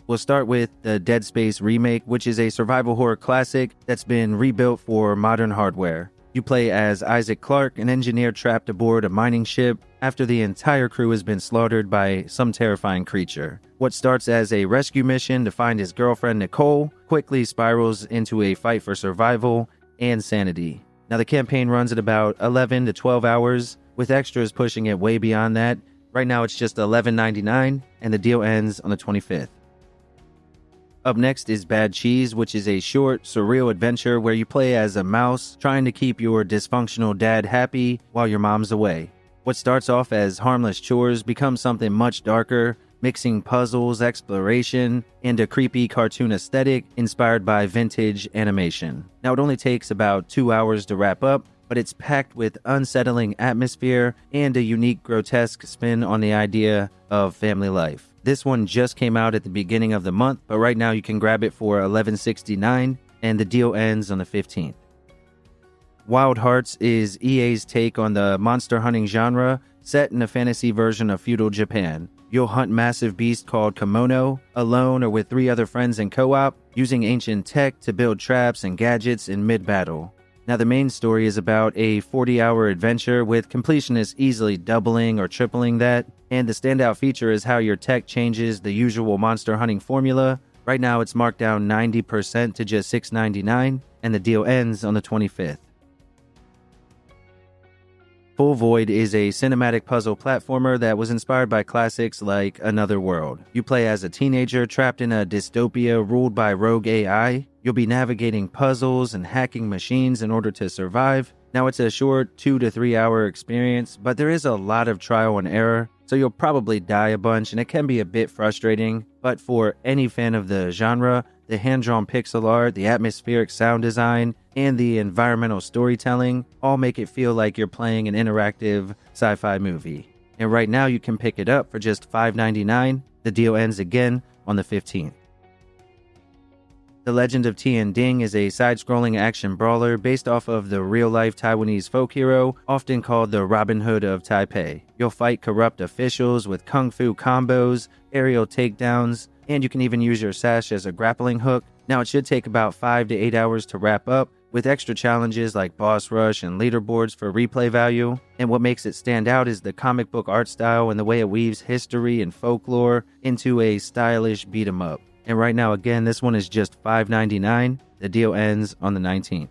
We'll start with the Dead Space remake, which is a survival horror classic that's been rebuilt for modern hardware. You play as Isaac Clarke, an engineer trapped aboard a mining ship after the entire crew has been slaughtered by some terrifying creature. What starts as a rescue mission to find his girlfriend Nicole quickly spirals into a fight for survival and sanity. Now the campaign runs at about 11 to 12 hours, with extras pushing it way beyond that. Right now it's just $11.99, and the deal ends on the 25th. Up next is Bad Cheese, which is a short, surreal adventure where you play as a mouse trying to keep your dysfunctional dad happy while your mom's away. What starts off as harmless chores becomes something much darker, mixing puzzles, exploration, and a creepy cartoon aesthetic inspired by vintage animation. Now it only takes about 2 hours to wrap up, but it's packed with unsettling atmosphere and a unique grotesque spin on the idea of family life. This one just came out at the beginning of the month, but right now you can grab it for $11.69, and the deal ends on the 15th. Wild Hearts is EA's take on the monster hunting genre, set in a fantasy version of feudal Japan. You'll hunt massive beasts called kimono, alone or with 3 other friends in co-op, using ancient tech to build traps and gadgets in mid-battle. Now the main story is about a 40-hour adventure with completionists easily doubling or tripling that, and the standout feature is how your tech changes the usual monster hunting formula. Right now it's marked down 90% to just $6.99, and the deal ends on the 25th. Full Void is a cinematic puzzle platformer that was inspired by classics like Another World. You play as a teenager trapped in a dystopia ruled by rogue AI. You'll be navigating puzzles and hacking machines in order to survive. Now it's a short 2 to 3 hour experience, but there is a lot of trial and error, so you'll probably die a bunch and it can be a bit frustrating. But for any fan of the genre, the hand-drawn pixel art, the atmospheric sound design, and the environmental storytelling all make it feel like you're playing an interactive sci-fi movie. And right now you can pick it up for just $5.99. The deal ends again on the 15th. The Legend of Tian Ding is a side-scrolling action brawler based off of the real-life Taiwanese folk hero, often called the Robin Hood of Taipei. You'll fight corrupt officials with kung fu combos, aerial takedowns, and you can even use your sash as a grappling hook. Now it should take about 5 to 8 hours to wrap up, with extra challenges like boss rush and leaderboards for replay value. And what makes it stand out is the comic book art style and the way it weaves history and folklore into a stylish beat 'em up. And right now, again, this one is just $5.99. The deal ends on the 19th.